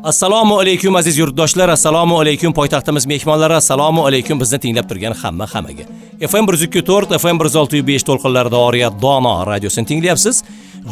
Assalomu alaykum aziz yurtdoshlar, assalomu alaykum poytaxtimiz mehmonlari, assalomu alaykum bizni tinglab turgan hammaga. FM 102.4, FM 106.5 to'lqinlarida Oriyat Dono radiosini tinglayapsiz.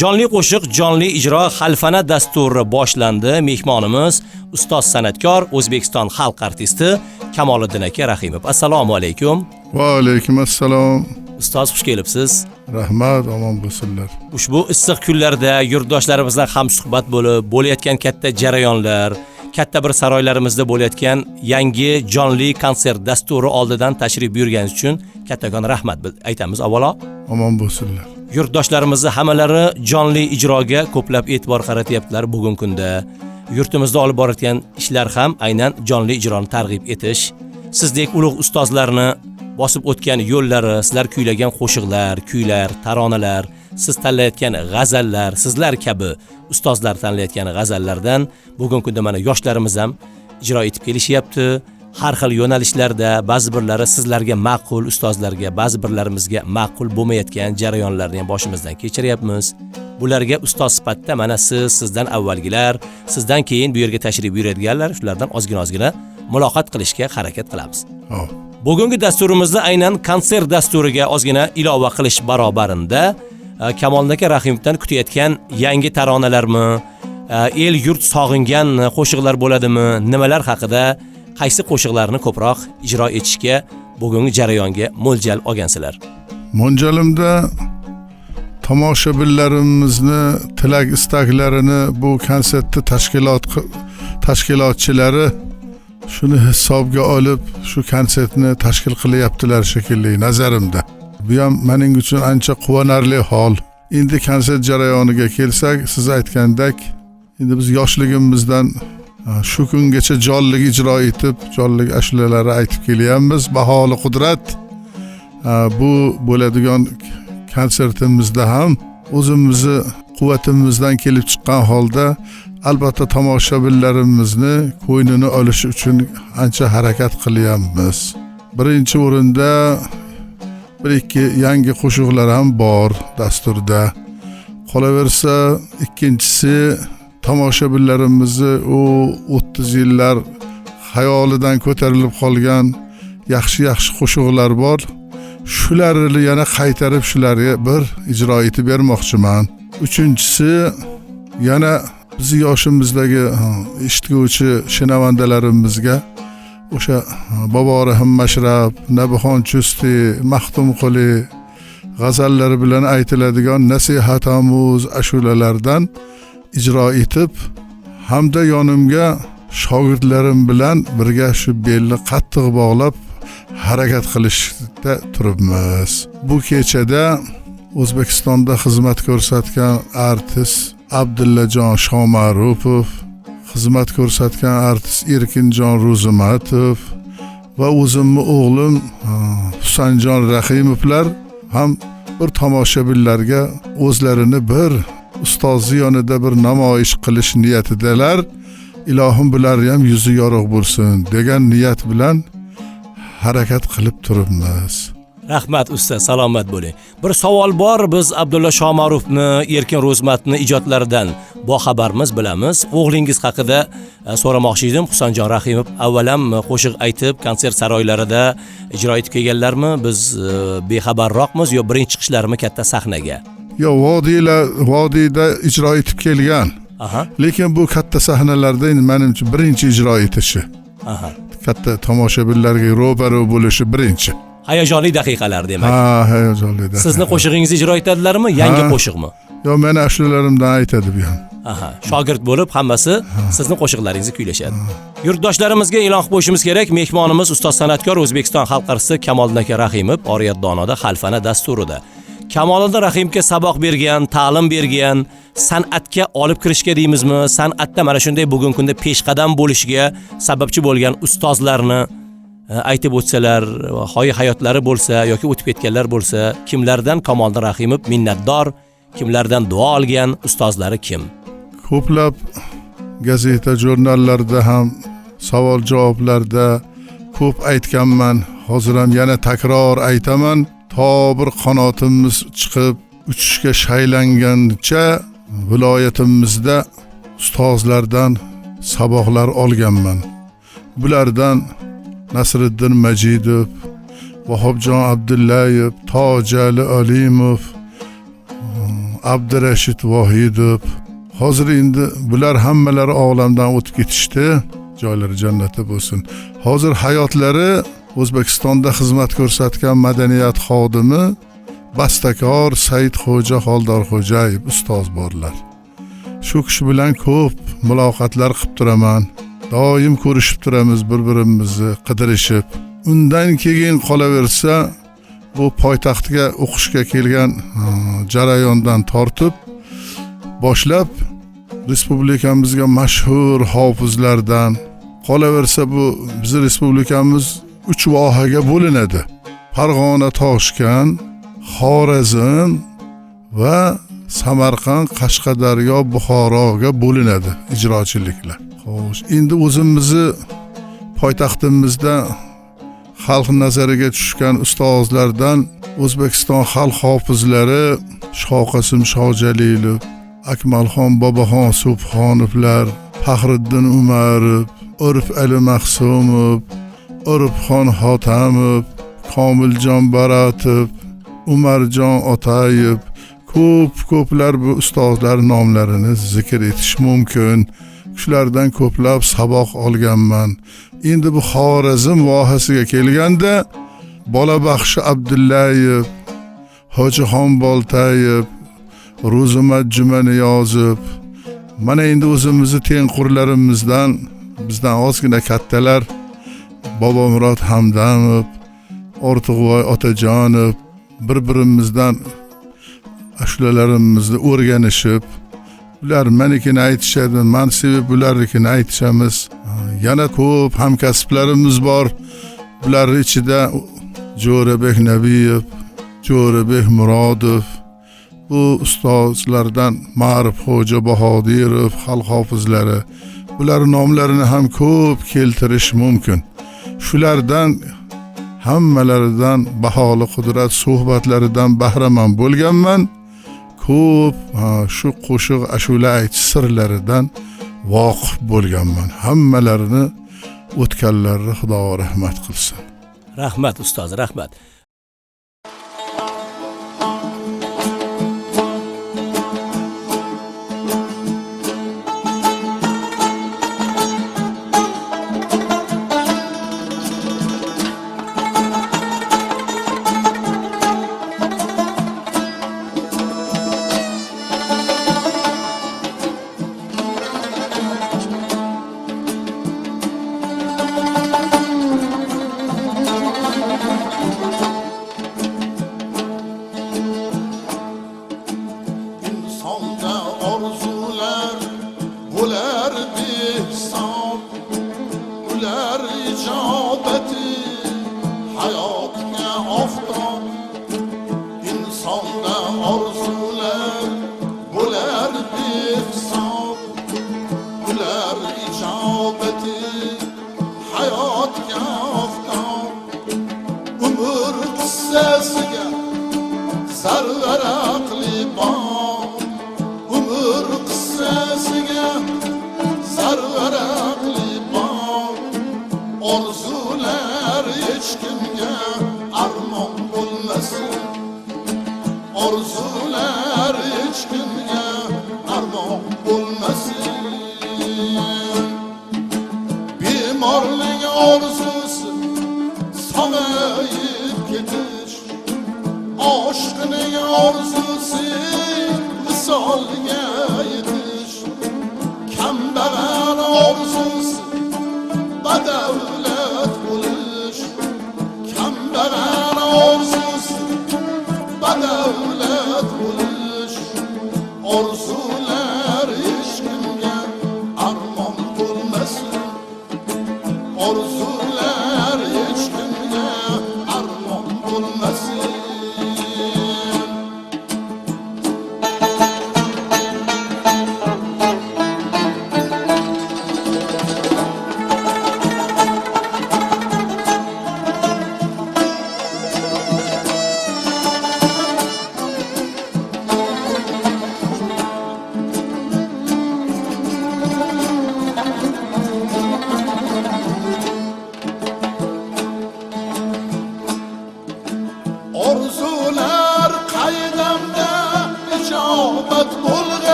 Jonli qo'shiq, jonli ijro xalfana dasturi boshlandi. Mehmonimiz ustoz san'atkor, O'zbekiston xalq artisti Kamoliddin aka Rahimov. Assalomu alaykum. Va alaykum assalom. Ustoz xush kelibsiz. Rahmat, omon bo'lsinlar. Ushbu issiq kunlarda yurtdoshlarimizdan ham suhbat bo'layotgan katta jarayonlar, katta bir saroylarimizda bo'layotgan yangi jonli konsert dasturi oldidan tashrif buyurganingiz uchun kattakon rahmat aytamiz avvalo. Omon bo'lsinlar. Yurtdoshlarimizni hammalari jonli ijroga ko'plab e'tibor qaratyaptilar bugungi kunda. Yurtimizda olib borayotgan ishlar ham aynan jonli ijroni targ'ib etish. Sizdek ulug' ustozlarni bosib o'tgan yo'llari, sizlar kuylagan qo'shiqlar, kuylar, taronalar, siz tanlayotgan g'azallar, sizlar kabi ustozlar tanlayotgan g'azallardan bugungi kunda mana yoshlarimiz ham ijro etib kelishyapti. Har xil yo'nalishlarda ba'zi birlari sizlarga ma'qul, ustozlarga, ba'zi birlarimizga ma'qul bo'lmayotgan jarayonlarni ham boshimizdan kechiryapmiz. Bularga ustoz sifatida mana sizdan avvalgilar, sizdan keyin bu yerga tashrif buyuradiganlar, shulardan ozgina muloqot qilishga harakat qilamiz. Bugungi dasturimizda aynan konsert dasturiga ozgina ilova qilish barobarinda Kamoliddin aka Rahimovdan kutayotgan yangi taronalarmi, el yurt sog'ingan qo'shiqlar bo'ladimi, nimalar haqida, qaysi qo'shiqlarni ko'proq ijro etishga bugungi jarayonga mo'ljal olgansizlar? Mo'ljalimda tomoshabinlarimizni tilak istaklarini bu konsertni tashkilotchilari shuni hisobga olib shu konsertni tashkil qilyaptilar shekilli nazarimda. Bu ham mening uchun ancha quvonarli hol. Endi konsert jarayoniga kelsak, siz aytgandek, endi biz yoshligimizdan shu kungacha jonli ijro etib, jonli ashulalarni aytib kelyapmiz. Baholi qudrat bu bo'ladigan konsertimizda ham o'zimizni quvvatimizdan kelib chiqqan holda albatta tomoshabinlarimizni ko'nglini olish uchun ancha harakat qilyapmiz. Birinchi o'rinda bir ikki yangi qo'shiqlar ham bor dasturda. Qolaversa, ikkinchisi tomoshabinlarimizni o 30 yillar xayolidan ko'tarilib qolgan yaxshi qo'shiqlar bor. Shularni yana qaytarib shularga bir ijro etib bermoqchiman. Uchinchisi yana biz yoshimizdagi eshituvchi shinavandalarimizga o'sha Bobo Rahim Mashrab, Nabihon Chusti, Maxtumquli g'azallari bilan aytiladigan nasihat-omuz ashulalardan ijro etib, hamda yonimga shogirdlarim bilan birga shu belni qattiq bog'lab harakat qilishda turibmiz. Bu kechada O'zbekistonda xizmat ko'rsatgan artist Abdullajon Shomarupov, xizmat ko'rsatgan artist Erkinjon Ro'zimatov va o'zimning o'g'lim Husanjon Rahimovlar ham bir tomoshabinlarga o'zlarini bir ustozi yonida bir namoyish qilish niyatidalar. Ilohim bular ham yuzi yorug' bo'lsin degan niyat bilan harakat qilib turibmiz. Rahmat usta, salomat bo'ling. Bir savol bor, biz Abdulla Shomarovni, Erkin Ro'zmatni ijodlaridan boxabarmiz, bilamiz. O'g'lingiz haqida so'ramoqchi edim. Husanjon Rahimov avvalam qo'shiq aytib, konsert saroylarida ijro etib kelganlarmi? Biz bexabarroqmiz yo birinchi chiqishlarmi katta sahnaga? Yo, vodiyda ijro etib kelgan. Lekin bu katta sahnalarda menimcha birinchi ijro etishi. Katta tomoshabinlarga ro'baro bo'lishi birinchi. Hayajonli daqiqalar demak. Hayajonli daqiqalar. Sizni qo'shig'ingizni ijro etadilarmi? Yangi qo'shiqmi? Yo, meni ashulalarimdan aytadi bu ham. Shogird bo'lib hammasi sizni qo'shiqlaringizni kuylashadi. Yurtdoshlarimizga e'lon qilib qo'yishimiz kerak, mehmonimiz ustoz san'atkor O'zbekiston xalq artisti Kamoliddin aka Rahimov Oriyat Donoda xalfana dasturida. Kamoliddin Rahimovga saboq bergan, ta'lim bergan, san'atga olib kirishga deymizmi? San'atda mana shunday bugungi kunda peshqadam bo'lishiga sababchi bo'lgan ustozlarni aytib o'tsalar, hayotlari bo'lsa yoki o'tib ketganlar bo'lsa, kimlardan Kamoliddin Rahimov minnatdor, kimlardan duo olgan, ustozlari kim? Ko'plab gazeta, jurnallarda ham savol-javoblarda ko'p aytganman. Hozir ham yana takror aytaman. To bir qanotimiz chiqib uchishga shaylangancha viloyatimizda ustozlardan saboqlar olganman. Bulardan Nasriddin Majidov, Vahobjon Abdullayev, Tojali Alimov, Abdurashid Vohidov. Hozir endi bular hammalari olamdan o'tib ketishdi. Joylari jannatda bo'lsin. Hozir hayotlari O'zbekistonda xizmat ko'rsatgan madaniyat xodimi bastakor Saidxo'ja Xoldorxo'jayev ustoz borlar. Shu kishi bilan ko'p muloqotlar qilib turaman. Doim ko'rishib turamiz, bir-birimizni qidirishib. Undan keyin qolaversa, bu poytaxtga o'qishga kelgan jarayondan tortib boshlab respublikamizga mashhur hofizlardan qolaversa, bu bizning respublikamiz 3 vohaga bo'linadi. Farg'ona, Toshkent, Xorazm va Samarqand, Qashqadaryo, Buxoroga bo'linadi ijrochiliklar. Xo'sh, endi o'zimizni poytaxtimizda xalq nazariga tushgan ustozlardan O'zbekiston xalq hofizlari Shoqasim Shojalilov, Akmalxon Boboxon Subhonovlar, Faxriddin Umarov, Urf Ali Mahsumov, Urfxon Hotamov, Komiljon Baratov, Umarjon Otayev, ko'plar bu ustozlar nomlarini zikr etish mumkin. Shulardan ko'plab saboq olganman. Endi bu Xorazm vohasiga kelganda Bolabaxshi Abdullayev, Hojixon Boltayev, Ro'zimat Jumaniyozov, mana endi o'zimizni tengqurlarimizdan bizdan ozgina kattalar Bobomurod Hamdamov, Ortiqvoy Otajonov bir-birimizdan ashulalarimizni o'rganishib, ular menikini aytishadi, men sevib ularnikini aytishamiz. Yana ko'p hamkasblarimiz bor. Bular ichida Jo'rabek Nabiyev, Jo'rabek Murodov, bu ustozlardan Ma'rif Xo'ja Bahodirov, xalq hofizlari. Bular nomlarini ham ko'p keltirish mumkin. Shulardan hammalaridan baholi qudrat suhbatlaridan bahramand bo'lganman. Ko'p shu qo'shiq ashula aytish sirlaridan voqif bo'lganman. Hammalarini o'tganlarni Xudo rahmat qilsin. Rahmat ustoz, rahmat.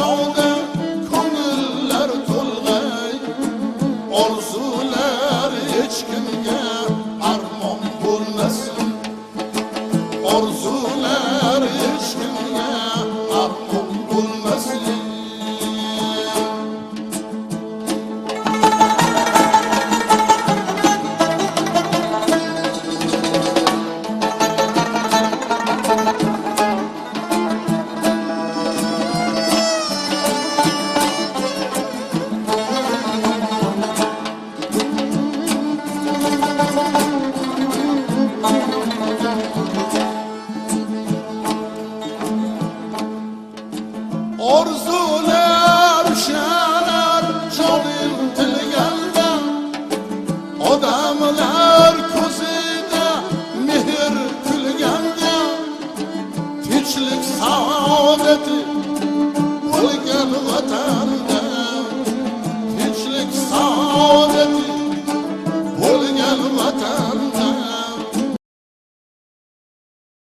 shoda ko'ngillar to'lg'ay, orzular hech kimga armon bo'lmasin, orzular hech kimga armon bo'lmasin. Orzular ushanar jonim tilganda, odamlar ko'zida mehr kulganda, tinchlik saodati bo'lgan vatan